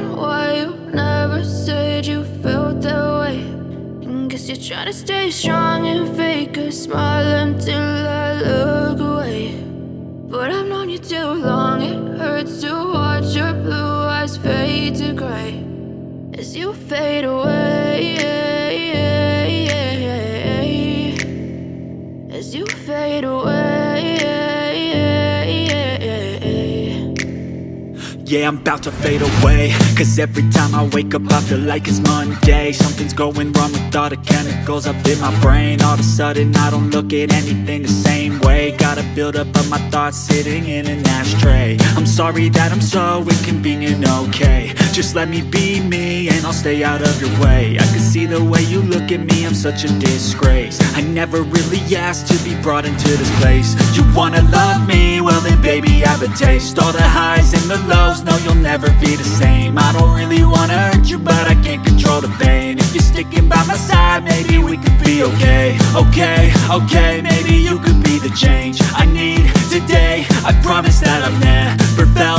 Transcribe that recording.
wondering why you never said you felt that way. And guess you're trying to stay strong and fake a smile until I look away. But I've known you too long, it hurts to watch your blue eyes fade to gray as you fade away, as you fade away. Yeah, I'm about to fade away, cause every time I wake up I feel like it's Monday. Something's going wrong with all the chemicals up in my brain. All of a sudden I don't look at anything the same way. Got a buildup of my thoughts sitting in an ashtray. I'm sorry that I'm so inconvenient, okay. Just let me be me and I'll stay out of your way. I can see the way you look at me, I'm such a disgrace. I never really asked to be brought into this place. You wanna love me? Well then baby have a taste. All the highs and the lows, no you'll never be the same. I don't really wanna hurt you but I can't control the pain. If you're sticking by my side maybe we could be okay. Okay, maybe you could be the change I need today. I promise that I've never felt